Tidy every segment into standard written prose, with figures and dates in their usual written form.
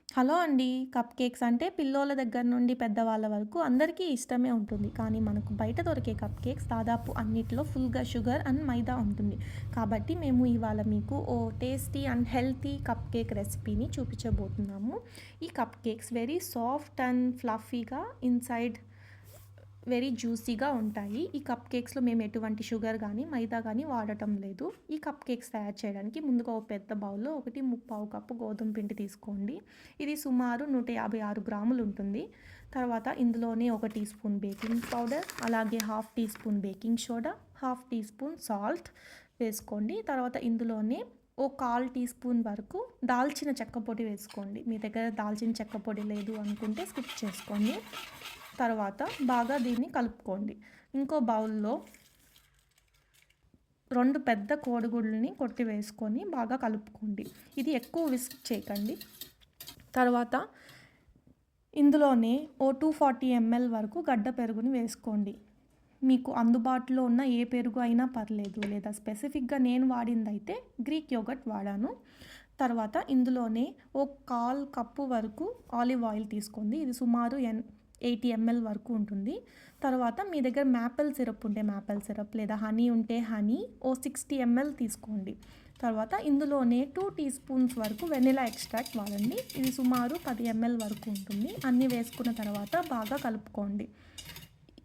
Hello అండి. Cup cakes అంటే పిల్లోల దగ్గర నుండి పెద్దవాళ్ళ వరకు అందరికీ ఇష్టమే ఉంటుంది. కానీ మనకు బయట దొరికే కప్ కేక్స్ దాదాపు అన్నిట్లో ఫుల్‌గా షుగర్ అండ్ మైదా ఉంటుంది. కాబట్టి మేము ఇవాళ మీకు ఓ tasty and healthy cup cake రెసిపీని చూపించబోతున్నాము. ఈ cup cakes very soft and ఫ్లఫీగా ఇన్‌సైడ్ వెరీ జ్యూసీగా ఉంటాయి. ఈ కప్ కేక్స్‌లో మేము ఎటువంటి షుగర్ గానీ, మైదా గానీ వాడటం లేదు. ఈ కప్ కేక్స్ తయారు చేయడానికి ముందుగా ఒక పెద్ద బౌల్‌లో 1 కప్పు గోధుమ పిండి తీసుకోండి. ఇది సుమారు 156 గ్రాములు ఉంటుంది. తర్వాత ఇందులోనే 1 టీ స్పూన్ బేకింగ్ పౌడర్, అలాగే half teaspoon baking soda, half teaspoon salt వేసుకోండి. తర్వాత ఇందులోనే ఓ 1/4 టీ స్పూన్ వరకు దాల్చిన చెక్క పొడి వేసుకోండి. మీ దగ్గర దాల్చిన చెక్క పొడి లేదు అనుకుంటే స్కిప్ చేసుకోండి. తర్వాత బాగా దీన్ని కలుపుకోండి. ఇంకో బౌల్‌లో 2 పెద్ద కోడిగుడ్లని కొట్టి వేసుకొని బాగా కలుపుకోండి. ఇది ఎక్కువ విస్క్ చేయకండి. తర్వాత ఇందులోనే ఓ 240 ml వరకు గడ్డ పెరుగుని వేసుకోండి. మీకు అందుబాటులో ఉన్న ఏ పెరుగు అయినా పర్లేదు. లేదా స్పెసిఫిక్‌గా నేను వాడిందైతే గ్రీక్ యోగర్ట్ వాడాను. తర్వాత ఇందులోనే ఓ 1/4 కప్పు వరకు ఆలివ్ ఆయిల్ తీసుకోండి. ఇది సుమారు 80 ml వరకు ఉంటుంది. తర్వాత మీ దగ్గర మ్యాపిల్ సిరప్ ఉంటే మ్యాపిల్ సిరప్, లేదా హనీ ఉంటే హనీ ఓ 60 ml తీసుకోండి. తర్వాత ఇందులోనే 2 టీ స్పూన్స్ వరకు వెనిలా ఎక్స్ట్రాక్ట్ వాడండి. ఇది సుమారు 10 ml వరకు ఉంటుంది. అన్నీ వేసుకున్న తర్వాత బాగా కలుపుకోండి.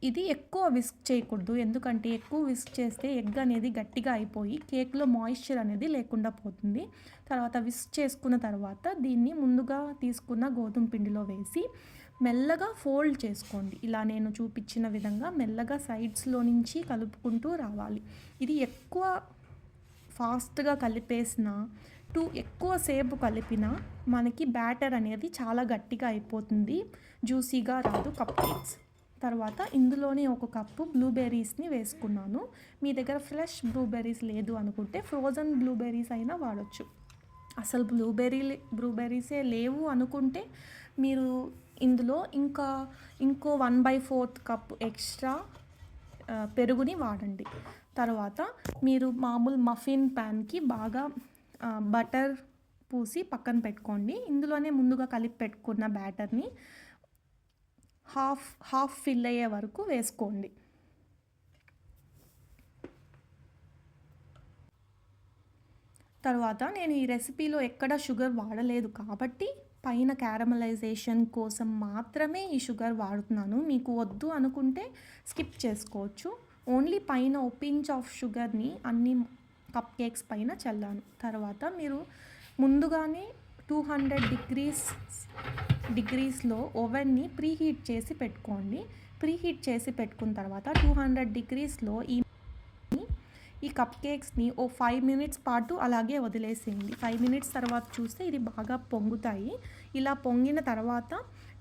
ఇది ఎక్కువ విస్క్ చేయకూడదు. ఎందుకంటే ఎక్కువ విస్క్ చేస్తే ఎగ్ అనేది గట్టిగా అయిపోయి కేక్‌లో మాయిశ్చర్ అనేది లేకుండా పోతుంది. తర్వాత విస్క్ చేసుకున్న తర్వాత దీన్ని ముందుగా తీసుకున్న గోధుమ పిండిలో వేసి మెల్లగా ఫోల్డ్ చేసుకోండి. ఇలా నేను చూపించిన విధంగా మెల్లగా సైడ్స్‌లో నుంచి కలుపుకుంటూ రావాలి. ఇది ఎక్కువ ఫాస్ట్‌గా కలిపేసినా, ఎక్కువ సేపు కలిపినా మనకి బ్యాటర్ అనేది చాలా గట్టిగా అయిపోతుంది. జ్యూసీగా రాదు కప్ కేక్స్. తర్వాత ఇందులోనే 1 కప్పు బ్లూబెర్రీస్‌ని వేసుకున్నాను. మీ దగ్గర ఫ్రెష్ బ్లూబెర్రీస్ లేదు అనుకుంటే ఫ్రోజన్ బ్లూబెర్రీస్ అయినా వాడొచ్చు. అసలు బ్లూబెర్రీసే లేవు అనుకుంటే మీరు ఇందులో ఇంకో 1/4 కప్పు ఎక్స్ట్రా పెరుగుని వాడండి. తర్వాత మీరు మామూలు మఫిన్ ప్యాన్‌కి బాగా బటర్ పూసి పక్కన పెట్టుకోండి. ఇందులోనే ముందుగా కలిపి పెట్టుకున్న బ్యాటర్‌ని హాఫ్ ఫిల్ అయ్యే వరకు వేసుకోండి. తర్వాత నేను ఈ రెసిపీలో ఎక్కడ షుగర్ వాడలేదు కాబట్టి పైన క్యారమలైజేషన్ కోసం మాత్రమే ఈ షుగర్ వాడుతున్నాను. మీకు వద్దు అనుకుంటే స్కిప్ చేసుకోవచ్చు. ఓన్లీ పైన ఓ పించ్ ఆఫ్ షుగర్ని అన్ని కప్ కేక్స్ పైన చల్లాను. తర్వాత మీరు ముందుగానే 200 డిగ్రీస్లో ఓవెన్ని ప్రీహీట్ చేసి పెట్టుకోండి. ప్రీహీట్ చేసి పెట్టుకున్న తర్వాత 200 డిగ్రీస్లో ఈ కప్ కేక్స్ని ఓ 5 మినిట్స్ పాటు అలాగే వదిలేసేయండి. 5 మినిట్స్ తర్వాత చూస్తే ఇది బాగా పొంగుతాయి. ఇలా పొంగిన తర్వాత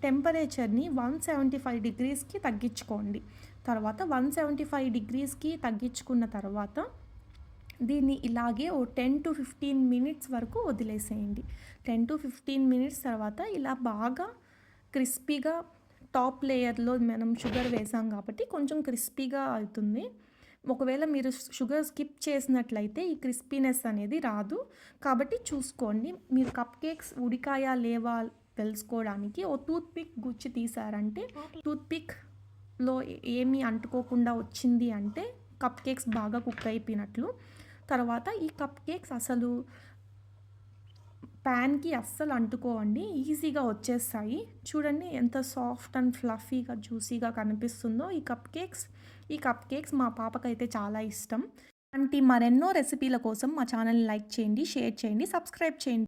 టెంపరేచర్ని 175 డిగ్రీస్కి తగ్గించుకోండి. తర్వాత 175 డిగ్రీస్కి తగ్గించుకున్న తర్వాత దీన్ని ఇలాగే ఓ 10-15 మినిట్స్ వరకు వదిలేసేయండి. 10-15 మినిట్స్ తర్వాత ఇలా బాగా క్రిస్పీగా టాప్ లేయర్లో మనం షుగర్ వేసాం కాబట్టి కొంచెం క్రిస్పీగా అవుతుంది. ఒకవేళ మీరు షుగర్ స్కిప్ చేసినట్లయితే ఈ క్రిస్పీనెస్ అనేది రాదు. కాబట్టి చూసుకోండి. మీరు కప్ కేక్స్ ఉడికాయా లేవా తెలుసుకోవడానికి ఓ టూత్ పిక్ గుచ్చి తీసారంటే టూత్ పిక్లో ఏమీ అంటుకోకుండా వచ్చింది అంటే కప్ కేక్స్ బాగా కుక్ అయిపోయినట్లు. తర్వాత ఈ కప్ కేక్స్ అసలు ప్యాన్‌కి అస్సలు అంటుకోవండి. ఈజీగా వచ్చేస్తాయి. చూడండి ఎంత సాఫ్ట్ అండ్ ఫ్లఫీగా, జ్యూసీగా కనిపిస్తుందో ఈ కప్ కేక్స్. ఈ కప్ కేక్స్ మా పాపకైతే చాలా ఇష్టం. ఇలాంటి మరెన్నో రెసిపీల కోసం మా ఛానల్‌ని లైక్ చేయండి, షేర్ చేయండి, సబ్స్క్రైబ్ చేయండి.